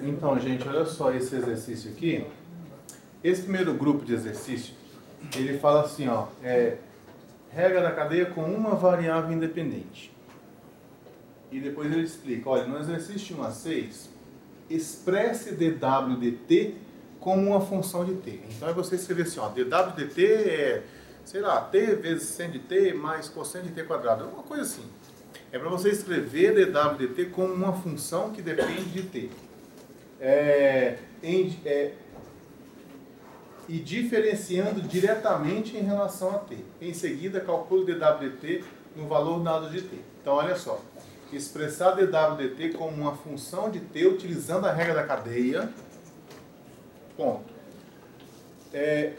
Então, gente, olha só esse exercício aqui. Esse primeiro grupo de exercício, ele fala assim, ó, regra da cadeia com uma variável independente. E depois ele explica, olha, no exercício 1 a 6, expresse dw dt como uma função de t. Então é você escrever assim, ó, dw dt é, sei lá, t vezes seno de t mais cosseno de t quadrado, uma coisa assim. É para você escrever dw dt como uma função que depende de t. E diferenciando diretamente em relação a t. Em seguida, calcule dw dt no valor dado de t. Então, olha só. Expressar dw dt como uma função de t utilizando a regra da cadeia. Ponto.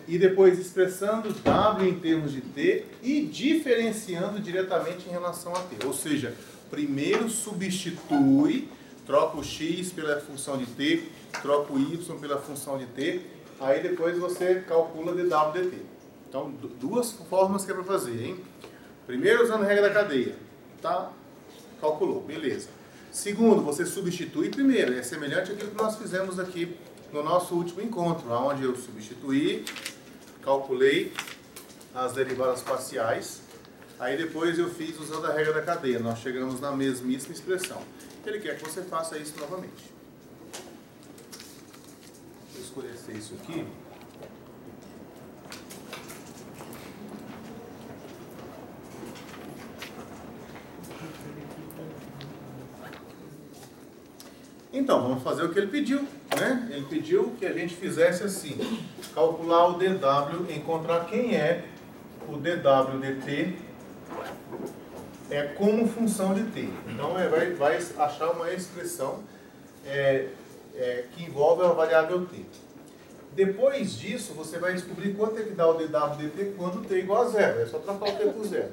E depois expressando w em termos de t e diferenciando diretamente em relação a t. Ou seja, primeiro substitui, troca o x pela função de t, troca o y pela função de t, aí depois você calcula dw dt. Então, duas formas que é para fazer, hein? Primeiro usando a regra da cadeia, tá? Calculou, beleza. Segundo, você substitui primeiro, é semelhante àquilo que nós fizemos aqui no nosso último encontro, onde eu substituí, calculei as derivadas parciais, aí depois eu fiz usando a regra da cadeia, nós chegamos na mesmíssima expressão. Ele quer que você faça isso novamente. Vou escurecer isso aqui. Então, vamos fazer o que ele pediu, né? Ele pediu que a gente fizesse assim, calcular o dw, encontrar quem é o dw dt como função de t. Então, vai achar uma expressão que envolve a variável t. Depois disso, você vai descobrir quanto é que dá o dw dt quando t é igual a zero. É só trocar o t por zero.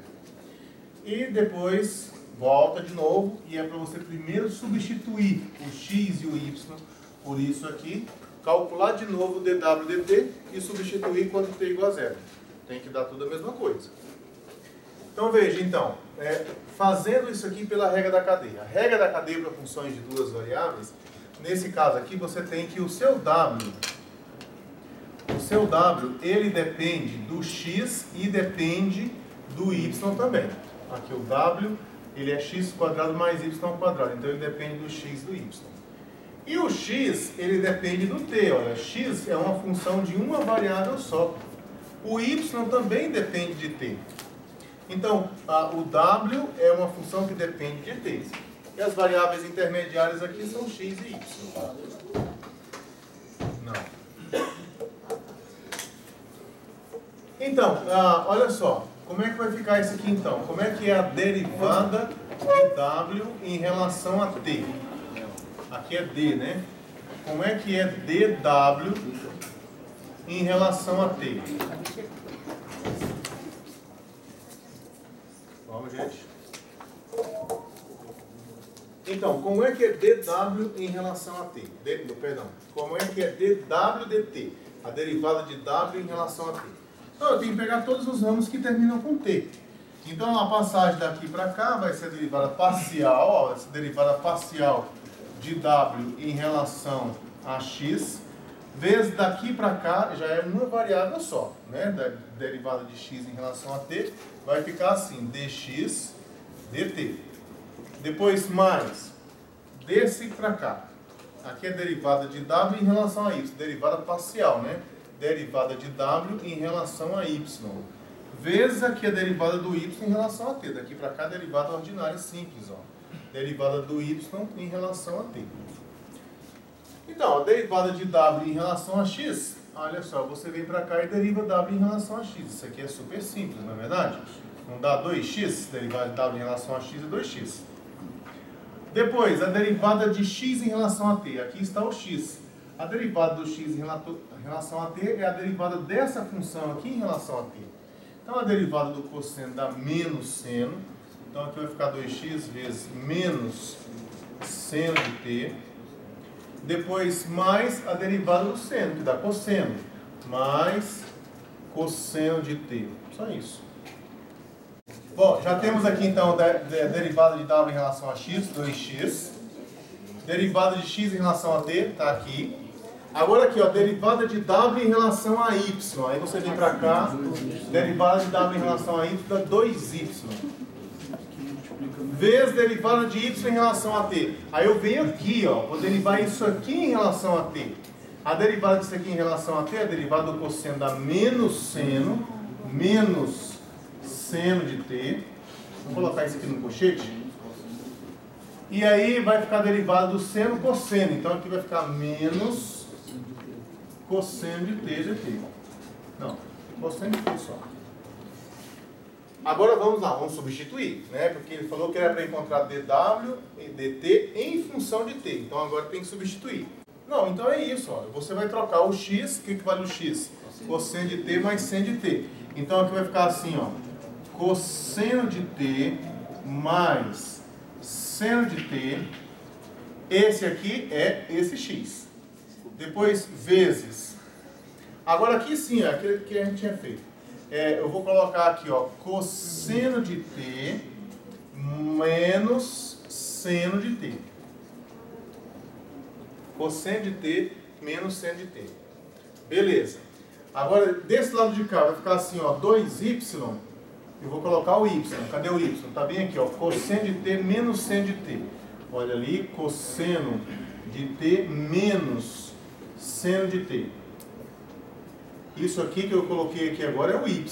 E depois volta de novo, e é para você primeiro substituir o x e o y por isso aqui, calcular de novo o dw dt e substituir quando t é igual a zero. Tem que dar tudo a mesma coisa. Então veja, então, fazendo isso aqui pela regra da cadeia. A regra da cadeia para funções de duas variáveis, nesse caso aqui você tem que o seu w, ele depende do x e depende do y também. Aqui o w, ele é x quadrado mais y quadrado, então ele depende do x e do y. E o x, ele depende do t, olha, x é uma função de uma variável só. O y também depende de t. Então, o w é uma função que depende de t. E as variáveis intermediárias aqui são x e y. Não. Então, olha só. Como é que vai ficar isso aqui então? Como é que é a derivada de w em relação a t? Aqui é d, né? Como é que é dw em relação a t? Vamos, gente. Então, como é que é dw em relação a t? Como é que é dw dt? A derivada de w em relação a t. Então, eu tenho que pegar todos os ramos que terminam com t. Então, a passagem daqui para cá vai ser a derivada parcial, ó, essa derivada parcial de w em relação a x, vezes daqui para cá, já é uma variável só, né? Da derivada de x em relação a t, vai ficar assim, dx dt. Depois, mais, desse para cá. Aqui é a derivada de w em relação a y, derivada parcial, né? Derivada de w em relação a y, vezes aqui a derivada do y em relação a t. Daqui para cá, a derivada ordinária simples, ó. Derivada do y em relação a t. Então, a derivada de w em relação a x, olha só, você vem para cá e deriva w em relação a x. Isso aqui é super simples, não é verdade? Não dá 2x? Derivada de w em relação a x é 2x. Depois, a derivada de x em relação a t. Aqui está o x. A derivada do x em relação a t é a derivada dessa função aqui em relação a t. Então, a derivada do cosseno dá menos seno. Então, aqui vai ficar 2x vezes menos seno de t. Depois, mais a derivada do seno, que dá cosseno. Mais cosseno de t. Só isso. Bom, já temos aqui, então, a derivada de w em relação a x, 2x. Derivada de x em relação a t, está aqui. Agora aqui, ó, derivada de w em relação a y. Aí você vem para cá, derivada de w em relação a y dá 2y. Vezes derivada de y em relação a t. Aí eu venho aqui, ó, vou derivar isso aqui em relação a t. A derivada disso aqui em relação a t é a derivada do cosseno da menos seno de t. Vou colocar isso aqui no colchete. E aí vai ficar derivada do seno cosseno. Então aqui vai ficar menos cosseno de t dt. Não, cosseno de t só. Agora vamos lá, vamos substituir, né? Porque ele falou que era para encontrar dw e dt em função de t. Então agora tem que substituir. Não, então é isso, ó. Você vai trocar o x, o que vale o x? Cosseno de t mais seno de t. Então aqui vai ficar assim, ó. Cosseno de t mais seno de t. Esse aqui é esse x. Depois, vezes. Agora aqui sim, ó, aquele que a gente tinha feito. Eu vou colocar aqui, ó, cosseno de t menos seno de t. Cosseno de t menos seno de t. Beleza. Agora, desse lado de cá, vai ficar assim, ó, 2y. Eu vou colocar o y. Cadê o y? Tá bem aqui, ó, cosseno de t menos seno de t. Olha ali, cosseno de t menos seno de t. Isso aqui que eu coloquei aqui agora é o y.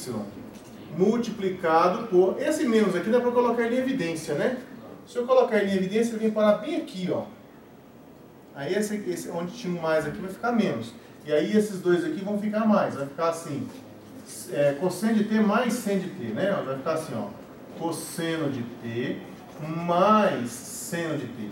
Multiplicado por... Esse menos aqui dá para colocar ele em evidência, né? Se eu colocar ele em evidência, ele vem parar bem aqui, ó. Aí esse onde tinha um mais aqui vai ficar menos. E aí esses dois aqui vão ficar mais. Vai ficar assim, cosseno de t mais seno de t, né? Vai ficar assim, ó. Cosseno de t mais seno de t.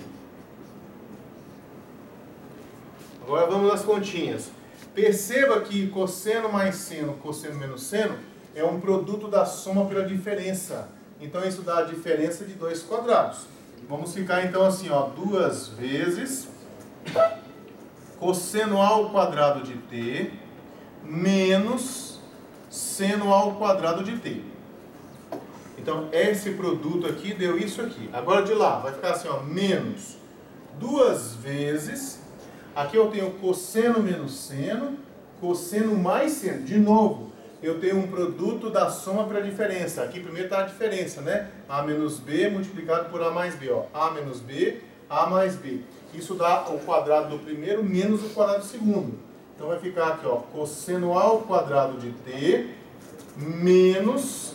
Agora vamos às continhas. Perceba que cosseno mais seno, cosseno menos seno, é um produto da soma pela diferença. Então isso dá a diferença de 2 quadrados. Vamos ficar então assim, ó, 2 vezes cosseno ao quadrado de t menos seno ao quadrado de t. Então esse produto aqui deu isso aqui. Agora de lá vai ficar assim, ó, menos 2 vezes... Aqui eu tenho cosseno menos seno, cosseno mais seno. De novo, eu tenho um produto da soma para a diferença. Aqui primeiro está a diferença, né? A menos B multiplicado por A mais B. Ó. A menos B, A mais B. Isso dá o quadrado do primeiro menos o quadrado do segundo. Então vai ficar aqui, ó, cosseno ao quadrado de t menos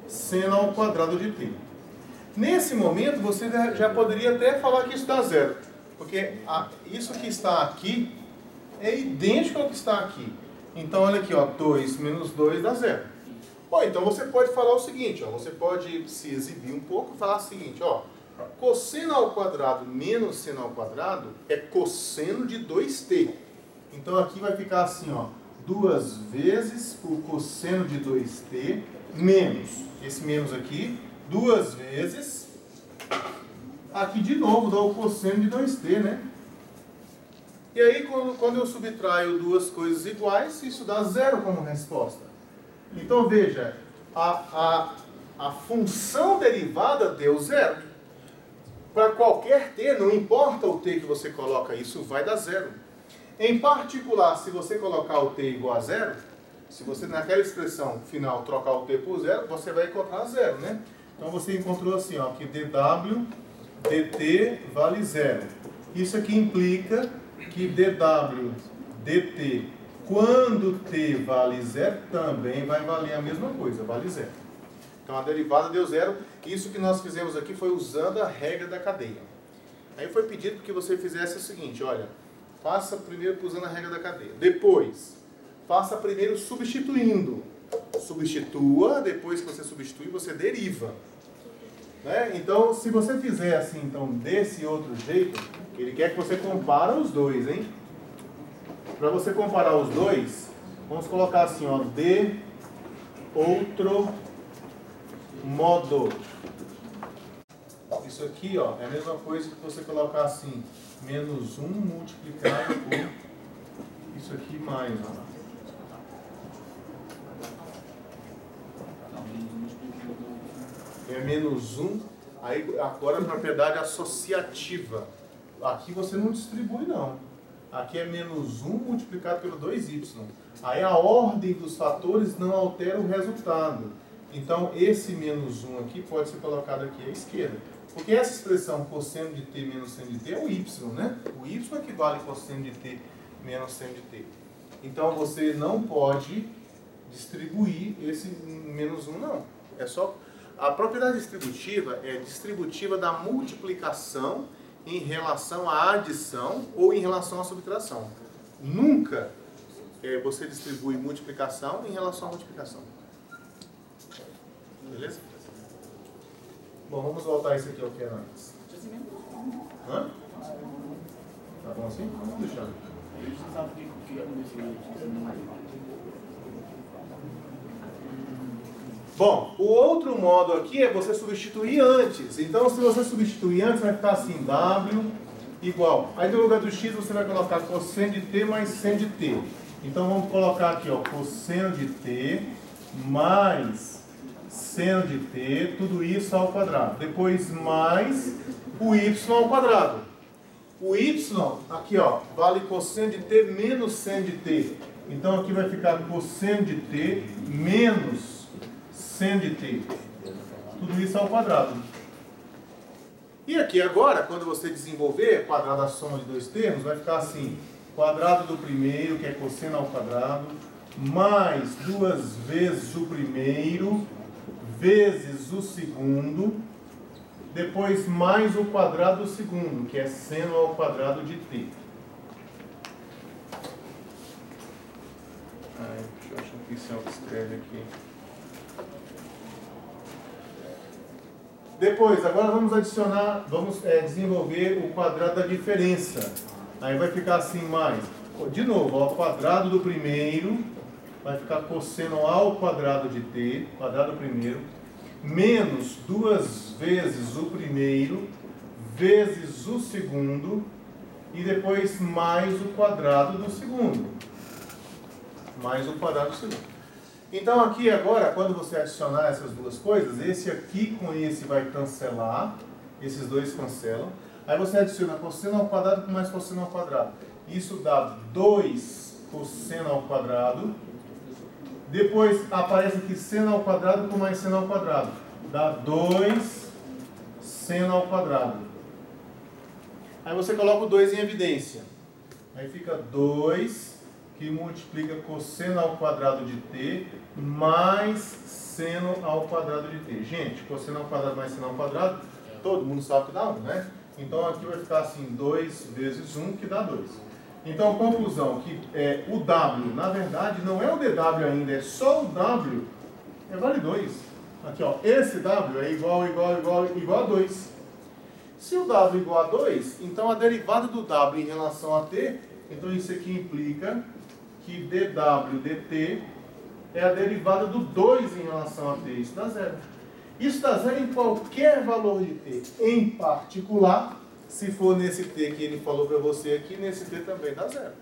seno ao quadrado de t. Nesse momento, você já poderia até falar que isso dá zero. Porque isso que está aqui é idêntico ao que está aqui. Então, olha aqui, ó, 2 menos 2 dá zero. Bom, então você pode falar o seguinte, ó, você pode se exibir um pouco e falar o seguinte, ó, cosseno ao quadrado menos seno ao quadrado é cosseno de 2t. Então, aqui vai ficar assim, ó, 2 vezes o cosseno de 2t menos, esse menos aqui, 2 vezes... Aqui de novo dá o cosseno de 2t, né? E aí quando eu subtraio duas coisas iguais, isso dá zero como resposta. Então veja, a função derivada deu zero. Para qualquer t, não importa o t que você coloca, isso vai dar zero. Em particular, se você colocar o t igual a zero, se você naquela expressão final trocar o t por zero, você vai encontrar zero, né? Então você encontrou assim, ó, que dw dt vale zero. Isso aqui implica que dw dt, quando t vale zero, também vai valer a mesma coisa, vale zero. Então a derivada deu zero. Isso que nós fizemos aqui foi usando a regra da cadeia. Aí foi pedido que você fizesse o seguinte, olha, faça primeiro usando a regra da cadeia. Depois, faça primeiro substituindo. Substitua, depois que você substituir, você deriva. Né? Então, se você fizer assim, então, desse outro jeito, ele quer que você compare os dois, hein? Para você comparar os dois, vamos colocar assim, ó, de outro modo. Isso aqui, ó, é a mesma coisa que você colocar assim, menos 1 multiplicado por isso aqui mais, ó. É menos 1, aí agora a propriedade associativa. aqui você não distribui não. Aqui é menos 1 multiplicado pelo 2y. Aí a ordem dos fatores não altera o resultado. Então esse menos 1 aqui pode ser colocado aqui à esquerda. Porque essa expressão cosseno de t menos seno de t é o y, né? O y equivale a cosseno de t menos seno de t. Então você não pode distribuir esse menos 1 não. É só... A propriedade distributiva é distributiva da multiplicação em relação à adição ou em relação à subtração. Nunca você distribui multiplicação em relação à multiplicação. Beleza? Bom, vamos voltar isso aqui ao que era antes. Hã? Tá bom assim? Vamos deixar. Bom, o outro modo aqui é você substituir antes. Então, se você substituir antes, vai ficar assim, W igual. Aí, no lugar do x, você vai colocar cosseno de t mais seno de t. Então, vamos colocar aqui, ó, cosseno de t mais seno de t, tudo isso ao quadrado. Depois, mais o y ao quadrado. O y, aqui, ó, vale cosseno de t menos seno de t. Então, aqui vai ficar cosseno de t menos seno de t. Tudo isso ao quadrado. E aqui agora, quando você desenvolver quadrado da soma de dois termos, vai ficar assim, quadrado do primeiro, que é cosseno ao quadrado, mais 2 vezes o primeiro, vezes o segundo, depois mais o quadrado do segundo, que é seno ao quadrado de t. Deixa eu achar um pincel que escreve aqui. Depois, agora vamos adicionar, vamos desenvolver o quadrado da diferença. Aí vai ficar assim mais, de novo, ao quadrado do primeiro, vai ficar cosseno ao quadrado de t, quadrado do primeiro, menos 2 vezes o primeiro, vezes o segundo, e depois mais o quadrado do segundo. Mais o quadrado do segundo. Então aqui agora, quando você adicionar essas duas coisas, esse aqui com esse vai cancelar, esses dois cancelam. Aí você adiciona cosseno ao quadrado com mais cosseno ao quadrado. Isso dá 2 cosseno ao quadrado. Depois aparece aqui seno ao quadrado com mais seno ao quadrado. Dá 2 seno ao quadrado. Aí você coloca o 2 em evidência. Aí fica 2... que multiplica cosseno ao quadrado de t mais seno ao quadrado de t. Gente, cosseno ao quadrado mais seno ao quadrado, todo mundo sabe que dá 1, né? Então aqui vai ficar assim, 2 vezes 1, que dá 2. Então, conclusão, que o w, na verdade, não é o dw ainda, é só o w, vale 2. Aqui, ó, esse w é igual a 2. Se o w é igual a 2, então a derivada do w em relação a t, então isso aqui implica que dw dt é a derivada do 2 em relação a t. Isso dá zero. Isso dá zero em qualquer valor de t. Em particular, se for nesse t que ele falou para você aqui, nesse t também dá zero.